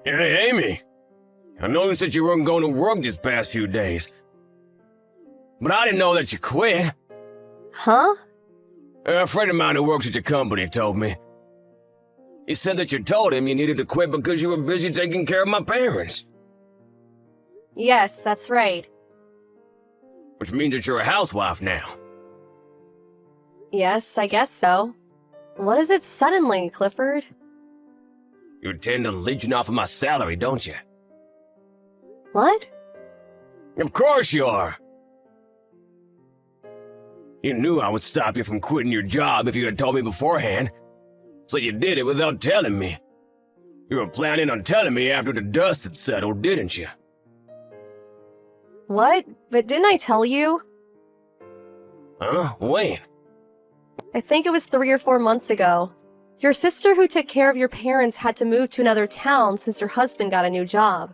Hey, Amy. I noticed that you weren't going to work these past few days. But I didn't know that you quit. Huh? A friend of mine who works at your company told me. He said that you told him you needed to quit because you were busy taking care of my parents. Yes, that's right. Which means that you're a housewife now. Yes, I guess so. What is it suddenly, Clifford? You intend on leeching off of my salary, don't you? What? Of course you are. You knew I would stop you from quitting your job if you had told me beforehand. So you did it without telling me. You were planning on telling me after the dust had settled, didn't you? What? But didn't I tell you? Huh? When? I think it was 3 or 4 months ago. Your sister who took care of your parents had to move to another town since her husband got a new job.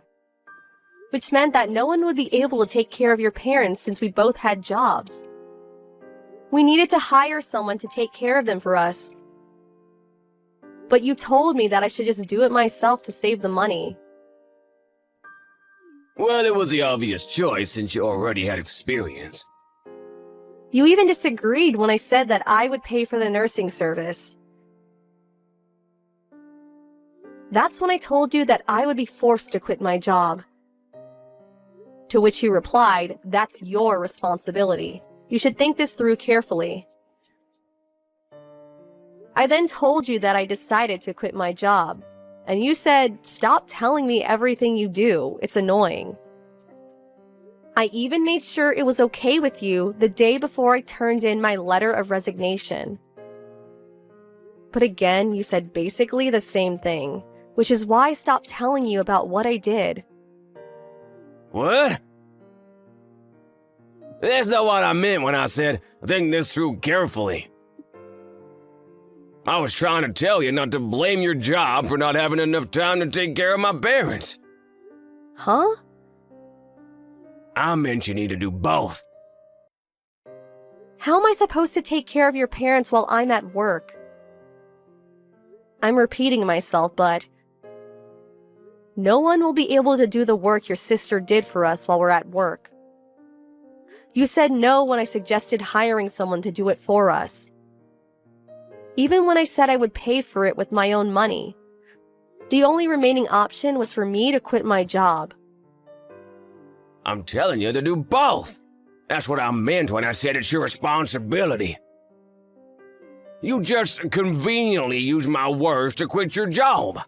Which meant that no one would be able to take care of your parents since we both had jobs. We needed to hire someone to take care of them for us. But you told me that I should just do it myself to save the money. Well, it was the obvious choice since you already had experience. You even disagreed when I said that I would pay for the nursing service. That's when I told you that I would be forced to quit my job. To which you replied, "That's your responsibility. You should think this through carefully." I then told you that I decided to quit my job, and you said, "Stop telling me everything you do, it's annoying." I even made sure it was okay with you the day before I turned in my letter of resignation. But again, you said basically the same thing, which is why I stopped telling you about what I did. What? That's not what I meant when I said, think this through carefully. I was trying to tell you not to blame your job for not having enough time to take care of my parents. Huh? I meant you need to do both. How am I supposed to take care of your parents while I'm at work? I'm repeating myself, but no one will be able to do the work your sister did for us while we're at work. You said no when I suggested hiring someone to do it for us. Even when I said I would pay for it with my own money. The only remaining option was for me to quit my job. I'm telling you to do both. That's what I meant when I said it's your responsibility. You just conveniently use my words to quit your job.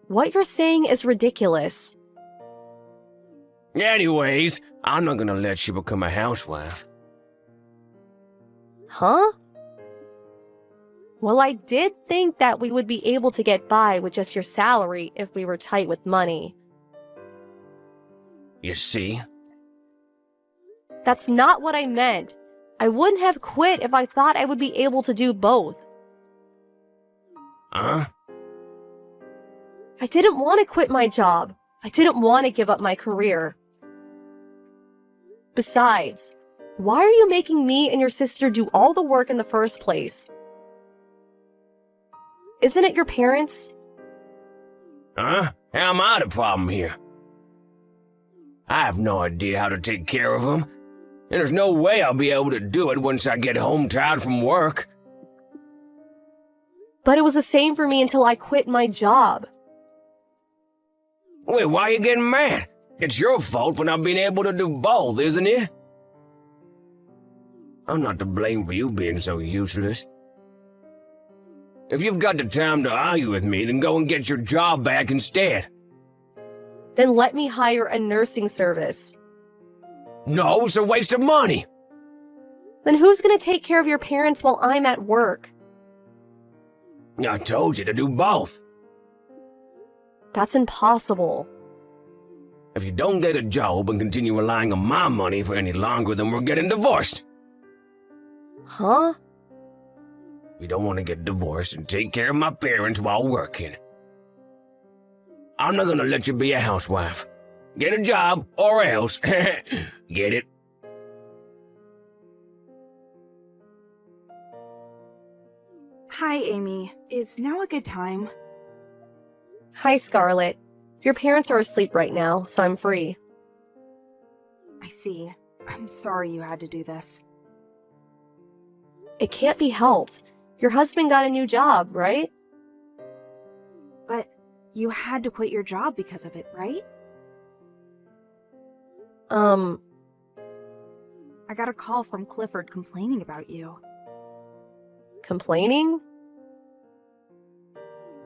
What you're saying is ridiculous. Anyways, I'm not gonna let you become a housewife. Huh? Well, I did think that we would be able to get by with just your salary if we were tight with money. You see? That's not what I meant. I wouldn't have quit if I thought I would be able to do both. Huh? I didn't want to quit my job. I didn't want to give up my career. Besides, why are you making me and your sister do all the work in the first place? Isn't it your parents? Huh? How am I the problem here? I have no idea how to take care of them, and there's no way I'll be able to do it once I get home tired from work. But it was the same for me until I quit my job. Wait, why are you getting mad? It's your fault for not being able to do both, isn't it? I'm not to blame for you being so useless. If you've got the time to argue with me, then go and get your job back instead. Then let me hire a nursing service. No, it's a waste of money. Then who's going to take care of your parents while I'm at work? I told you to do both. That's impossible. If you don't get a job and continue relying on my money for any longer, then we're getting divorced. Huh? We don't want to get divorced and take care of my parents while working. I'm not gonna let you be a housewife. Get a job or else. Get it? Hi, Amy. Is now a good time? Hi, Scarlett. Your parents are asleep right now, so I'm free. I see. I'm sorry you had to do this. It can't be helped. Your husband got a new job, right? But you had to quit your job because of it, right? I got a call from Clifford complaining about you. Complaining?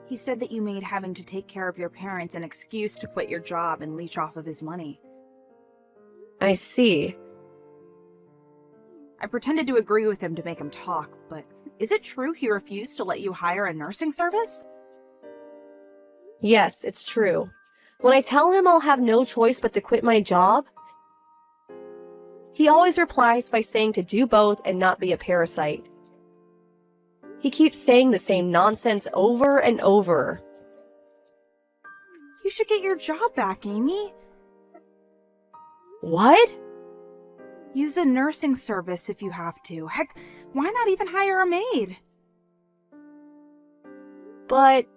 He said that you made having to take care of your parents an excuse to quit your job and leech off of his money. I see. I pretended to agree with him to make him talk, but is it true he refused to let you hire a nursing service? Yes, it's true. When I tell him I'll have no choice but to quit my job, he always replies by saying to do both and not be a parasite. He keeps saying the same nonsense over and over. You should get your job back, Amy. What? Use a nursing service if you have to. Heck, why not even hire a maid? But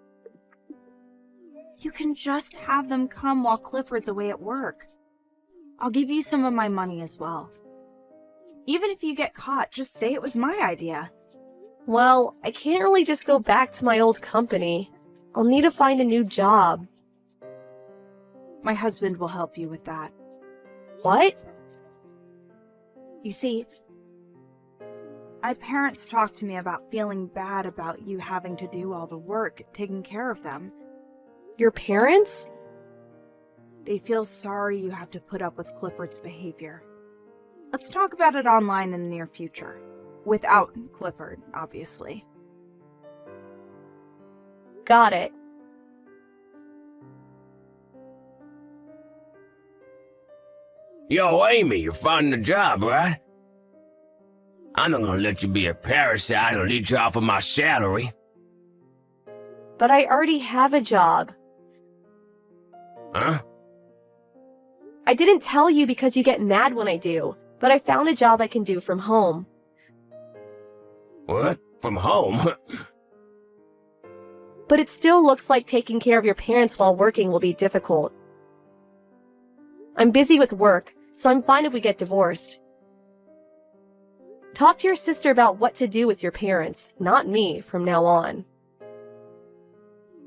You can just have them come while Clifford's away at work. I'll give you some of my money as well. Even if you get caught, just say it was my idea. well, I can't really just go back to my old company. I'll need to find a new job. My husband will help you with that. What? You see, my parents talked to me about feeling bad about you having to do all the work, taking care of them. Your parents? They feel sorry you have to put up with Clifford's behavior. Let's talk about it online in the near future. Without Clifford, obviously. Got it. Yo, Amy, you're finding a job, right? I'm not gonna let you be a parasite or leech off of my salary. But I already have a job. Huh? I didn't tell you because you get mad when I do, but I found a job I can do from home. What? From home? But it still looks like taking care of your parents while working will be difficult. I'm busy with work, so I'm fine if we get divorced. Talk to your sister about what to do with your parents, not me, from now on.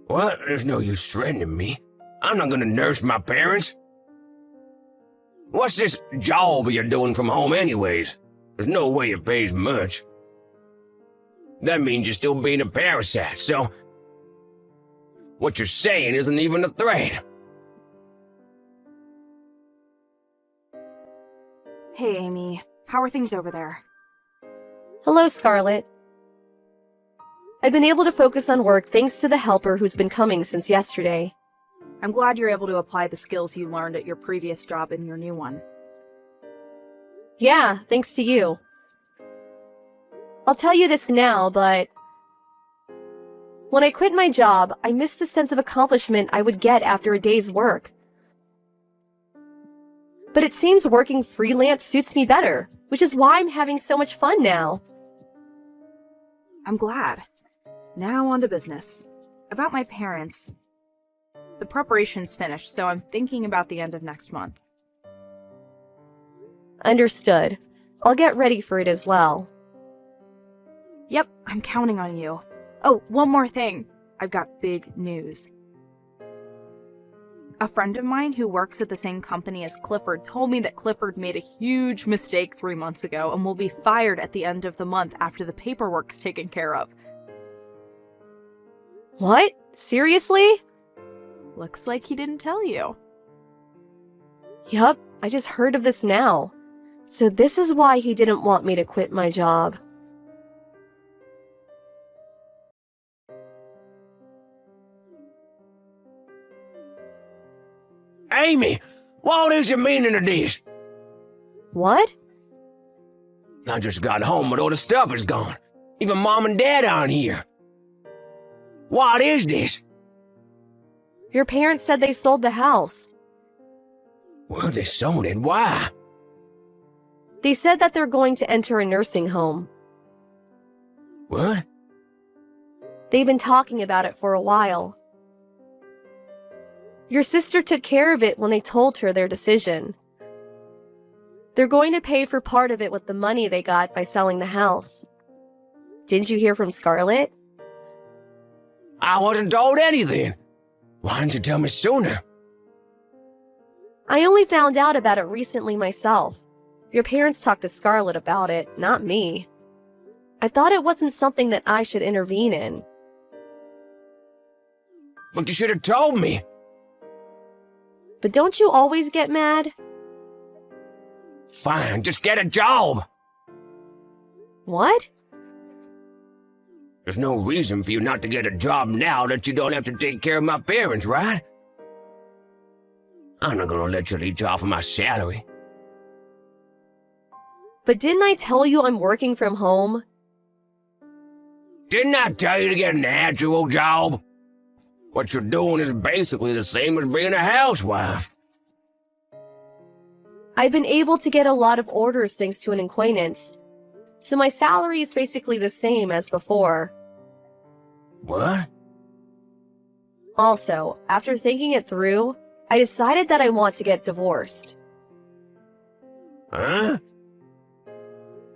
What? There's no use threatening me. I'm not gonna nurse my parents. What's this job you're doing from home anyways? There's no way it pays much. That means you're still being a parasite, so what you're saying isn't even a threat. Hey, Amy. How are things over there? Hello, Scarlett. I've been able to focus on work thanks to the helper who's been coming since yesterday. I'm glad you're able to apply the skills you learned at your previous job in your new one. Yeah, thanks to you. I'll tell you this now, but when I quit my job, I missed the sense of accomplishment I would get after a day's work. But it seems working freelance suits me better, which is why I'm having so much fun now. I'm glad. Now on to business. About my parents. The preparation's finished, so I'm thinking about the end of next month. Understood. I'll get ready for it as well. Yep, I'm counting on you. Oh, one more thing. I've got big news. A friend of mine who works at the same company as Clifford told me that Clifford made a huge mistake 3 months ago and will be fired at the end of the month after the paperwork's taken care of. What? Seriously? Looks like he didn't tell you. Yup, I just heard of this now. So this is why he didn't want me to quit my job. Amy, what is the meaning of this? What? I just got home, but all the stuff is gone. Even Mom and Dad aren't here. What is this? Your parents said they sold the house. Well, they sold it. Why? They said that they're going to enter a nursing home. What? They've been talking about it for a while. Your sister took care of it when they told her their decision. They're going to pay for part of it with the money they got by selling the house. Didn't you hear from Scarlett? I wasn't told anything. Why didn't you tell me sooner? I only found out about it recently myself. Your parents talked to Scarlett about it, not me. I thought it wasn't something that I should intervene in. But you should have told me. But don't you always get mad? Fine, just get a job. What? There's no reason for you not to get a job now that you don't have to take care of my parents, right? I'm not gonna let you leech off of my salary. But didn't I tell you I'm working from home? Didn't I tell you to get an actual job? What you're doing is basically the same as being a housewife. I've been able to get a lot of orders thanks to an acquaintance, so my salary is basically the same as before. What? Also, after thinking it through, I decided that I want to get divorced. Huh?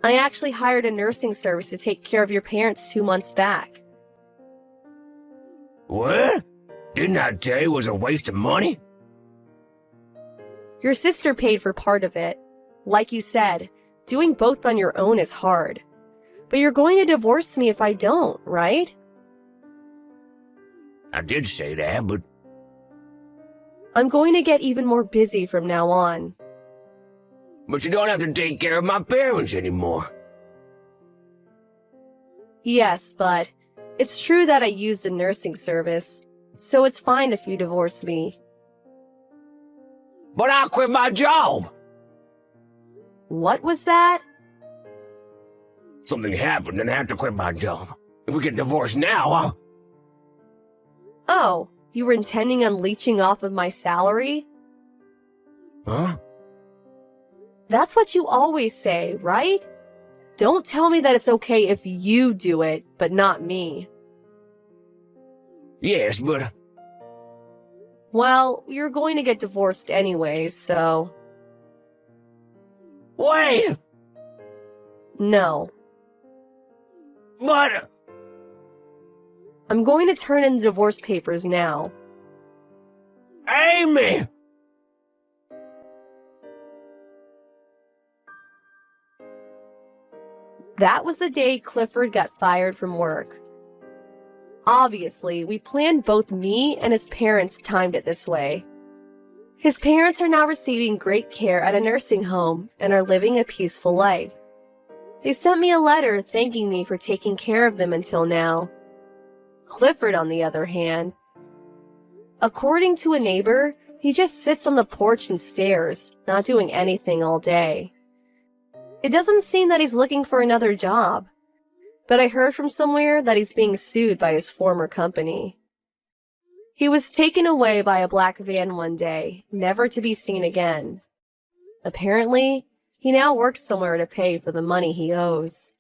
I actually hired a nursing service to take care of your parents 2 months back. What? Didn't I tell you it was a waste of money? Your sister paid for part of it. Like you said, doing both on your own is hard. But you're going to divorce me if I don't, right? I did say that, but I'm going to get even more busy from now on. you don't have to take care of my parents anymore. Yes, but it's true that I used a nursing service, so it's fine if you divorce me. But I quit my job. What was that? Something happened and I had to quit my job. If we get divorced now, Oh, you were intending on leeching off of my salary? Huh? That's what you always say, right? Don't tell me that it's okay if you do it, but not me. Yes, but Well, you're going to get divorced anyway, so... wait! No. But I'm going to turn in the divorce papers now. Amy! That was the day Clifford got fired from work. Obviously, we planned both me and his parents timed it this way. His parents are now receiving great care at a nursing home and are living a peaceful life. They sent me a letter thanking me for taking care of them until now. Clifford, on the other hand, according to a neighbor, he just sits on the porch and stares, not doing anything all day. It doesn't seem that he's looking for another job, but I heard from somewhere that he's being sued by his former company. He was taken away by a black van one day, never to be seen again. Apparently, he now works somewhere to pay for the money he owes.